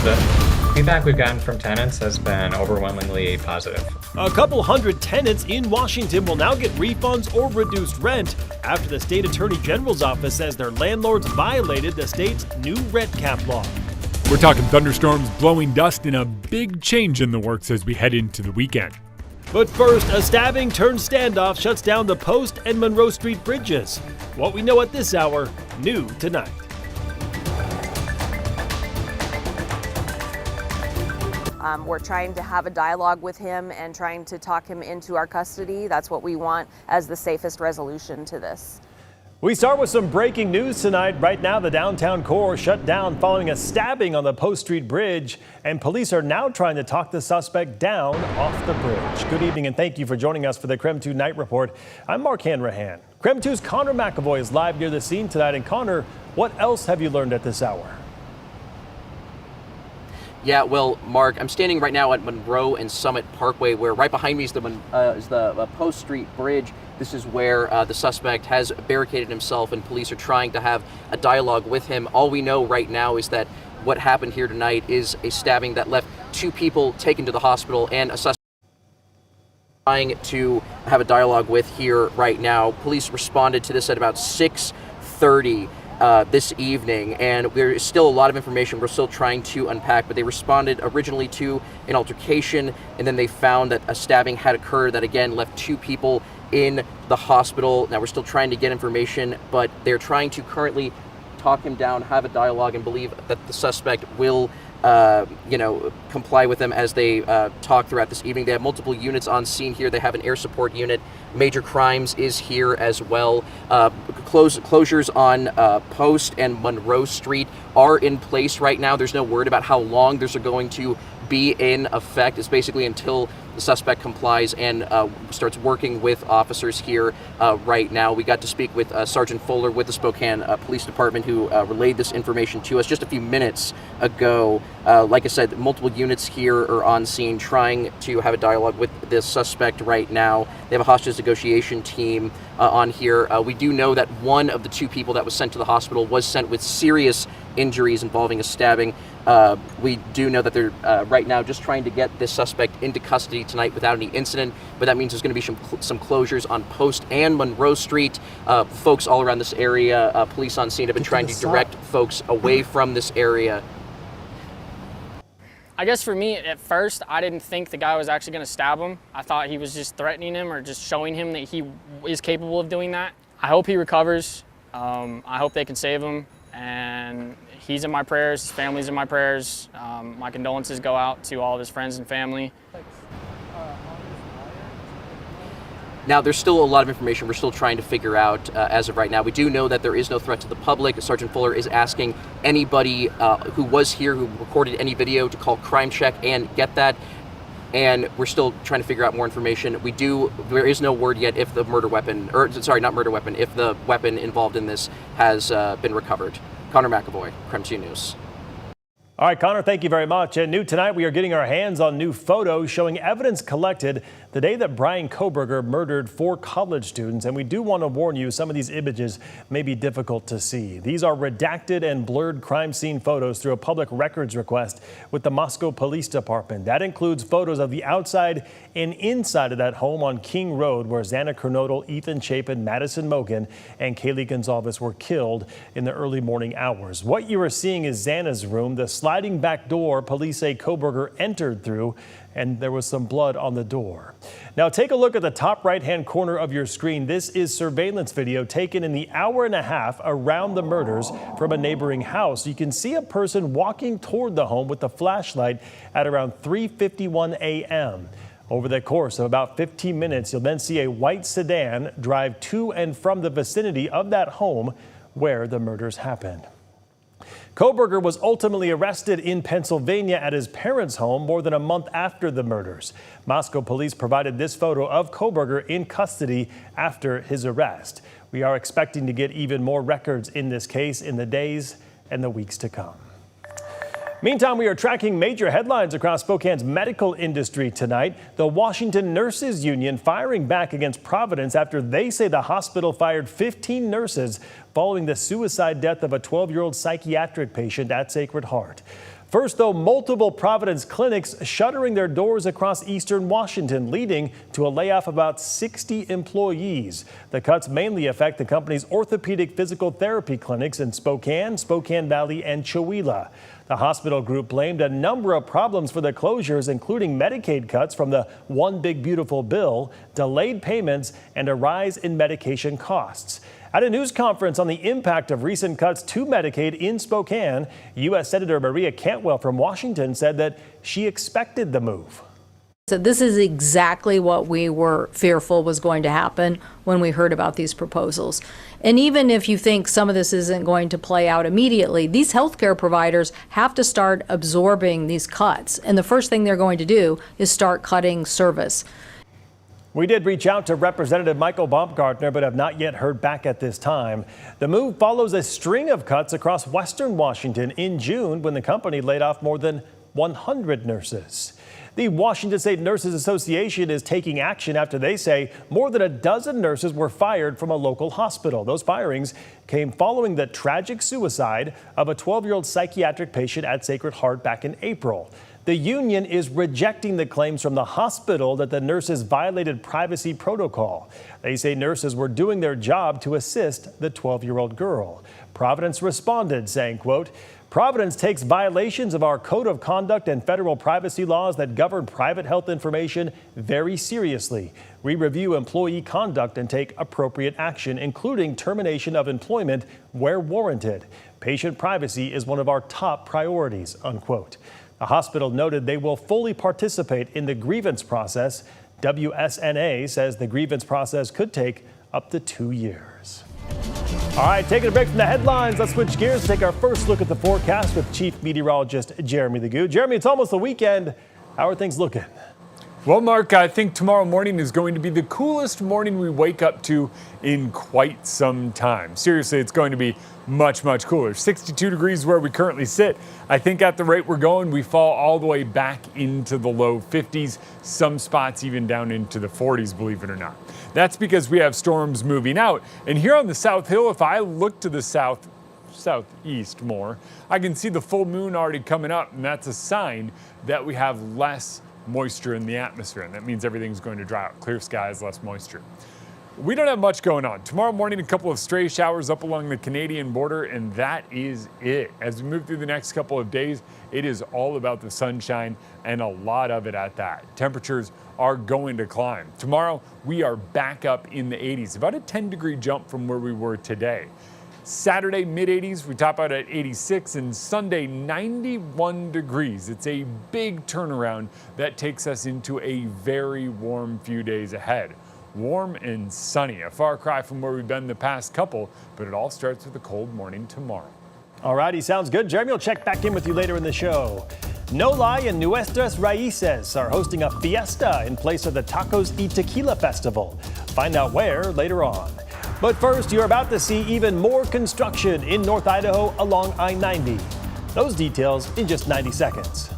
The feedback we've gotten from tenants has been overwhelmingly positive. A couple hundred tenants in Washington will now get refunds or reduced rent after the state attorney general's office says their landlords violated the state's new rent cap law. We're talking thunderstorms, blowing dust, and a big change in the works as we head into the weekend. But first, a stabbing turned standoff shuts down the Post and Monroe Street bridges. What we know at this hour, new tonight. We're trying to have a dialogue with him and trying to talk him into our custody. That's what we want as the safest resolution to this. We start with some breaking news tonight. Right now, the downtown core shut down following a stabbing on the Post Street Bridge, and police are now trying to talk the suspect down off the bridge. Good evening, and thank you for joining us for the KREM 2 Night Report. I'm Mark Hanrahan. KREM 2's Connor McAvoy is live near the scene tonight. And Connor, what else have you learned at this hour? Yeah, well, Mark, I'm standing right now at Monroe and Summit Parkway, where right behind me is the Post Street Bridge. This is where the suspect has barricaded himself, and police are trying to have a dialogue with him. All we know right now is that what happened here tonight is a stabbing that left 2 people taken to the hospital and a suspect trying to have a dialogue with here right now. Police responded to this at about 6:30. This evening, and there is still a lot of information we're still trying to unpack, but they responded originally to an altercation, and then they found that a stabbing had occurred that again left 2 people in the hospital. Now we're still trying to get information, but they're trying to currently talk him down, have a dialogue, and believe that the suspect will comply with them as they talk throughout this evening. They have multiple units on scene here. They have an air support unit. Major Crimes is here as well. Closures on Post and Monroe Street are in place right now. There's no word about how long those are going to be in effect. It's basically until the suspect complies and starts working with officers here right now. We got to speak with Sergeant Fuller with the Spokane Police Department, who relayed this information to us just a few minutes ago. Like I said, multiple units here are on scene trying to have a dialogue with this suspect right now. They have a hostage negotiation team on here. We do know that one of the 2 people that was sent to the hospital was sent with serious injuries involving a stabbing. We do know that they're right now just trying to get this suspect into custody tonight without any incident, but that means there's going to be some closures on Post and Monroe Street. Folks all around this area, police on scene have been trying to direct folks away from this area. I guess for me, at first, I didn't think the guy was actually going to stab him. I thought he was just threatening him or just showing him that he is capable of doing that. I hope he recovers. I hope they can save him. And he's in my prayers, his family's in my prayers. My condolences go out to all of his friends and family. Now, there's still a lot of information we're still trying to figure out as of right now. We do know that there is no threat to the public. Sergeant Fuller is asking anybody who was here, who recorded any video, to call Crime Check and get that. And we're still trying to figure out more information. There is no word yet if the if the weapon involved in this has been recovered. Connor McAvoy, KREM 2 News. All right, Connor, thank you very much. And new tonight, we are getting our hands on new photos showing evidence collected the day that Brian Kohberger murdered 4 college students. And we do want to warn you, some of these images may be difficult to see. These are redacted and blurred crime scene photos through a public records request with the Moscow Police Department. That includes photos of the outside and inside of that home on King Road where Xana Kernodle, Ethan Chapin, Madison Mogan, and Kaylee Gonzalez were killed in the early morning hours. What you are seeing is Xana's room, the sliding back door police say Kohberger entered through, and there was some blood on the door. Now take a look at the top right-hand corner of your screen. This is surveillance video taken in the hour and a half around the murders from a neighboring house. You can see a person walking toward the home with a flashlight at around 3:51 a.m. Over the course of about 15 minutes, you'll then see a white sedan drive to and from the vicinity of that home where the murders happened. Kohberger was ultimately arrested in Pennsylvania at his parents' home more than a month after the murders. Moscow police provided this photo of Kohberger in custody after his arrest. We are expecting to get even more records in this case in the days and the weeks to come. Meantime, we are tracking major headlines across Spokane's medical industry tonight. The Washington Nurses Union firing back against Providence after they say the hospital fired 15 nurses following the suicide death of a 12-year-old psychiatric patient at Sacred Heart. First, though, multiple Providence clinics shuttering their doors across eastern Washington, leading to a layoff of about 60 employees. The cuts mainly affect the company's orthopedic physical therapy clinics in Spokane, Spokane Valley, and Chewelah. The hospital group blamed a number of problems for the closures, including Medicaid cuts from the One Big Beautiful Bill, delayed payments, and a rise in medication costs. At a news conference on the impact of recent cuts to Medicaid in Spokane, U.S. Senator Maria Cantwell from Washington said that she expected the move. So this is exactly what we were fearful was going to happen when we heard about these proposals. And even if you think some of this isn't going to play out immediately, these healthcare providers have to start absorbing these cuts. And the first thing they're going to do is start cutting service. We did reach out to Representative Michael Baumgartner, but have not yet heard back at this time. The move follows a string of cuts across western Washington in June when the company laid off more than 100 nurses. The Washington State Nurses Association is taking action after they say more than a dozen nurses were fired from a local hospital. Those firings came following the tragic suicide of a 12-year-old psychiatric patient at Sacred Heart back in April. The union is rejecting the claims from the hospital that the nurses violated privacy protocol. They say nurses were doing their job to assist the 12-year-old girl. Providence responded saying, quote, Providence takes violations of our code of conduct and federal privacy laws that govern private health information very seriously. We review employee conduct and take appropriate action, including termination of employment where warranted. Patient privacy is one of our top priorities, unquote. The hospital noted they will fully participate in the grievance process. WSNA says the grievance process could take up to 2 years. All right, taking a break from the headlines, let's switch gears to take our first look at the forecast with Chief Meteorologist Jeremy Legoo. Jeremy, it's almost the weekend. How are things looking? Well, Mark, I think tomorrow morning is going to be the coolest morning we wake up to in quite some time. Seriously, it's going to be much, much cooler. 62 degrees where we currently sit. I think at the rate we're going, we fall all the way back into the low 50s, some spots even down into the 40s, believe it or not. That's because we have storms moving out. And here on the South Hill, if I look to the southeast more, I can see the full moon already coming up, and that's a sign that we have less moisture in the atmosphere, and that means everything's going to dry out. Clear skies, less moisture. We don't have much going on. Tomorrow morning, a couple of stray showers up along the Canadian border, and that is it. As we move through the next couple of days, it is all about the sunshine, and a lot of it at that. Temperatures are going to climb. Tomorrow, we are back up in the 80s, about a 10-degree jump from where we were today. Saturday, mid-80s, we top out at 86, and Sunday, 91 degrees. It's a big turnaround that takes us into a very warm few days ahead. Warm and sunny, a far cry from where we've been the past couple, but it all starts with a cold morning tomorrow. All righty, sounds good. Jeremy will check back in with you later in the show. No Lie and Nuestras Raíces are hosting a fiesta in place of the Tacos y Tequila Festival. Find out where later on. But first, you're about to see even more construction in North Idaho along I-90. Those details in just 90 seconds.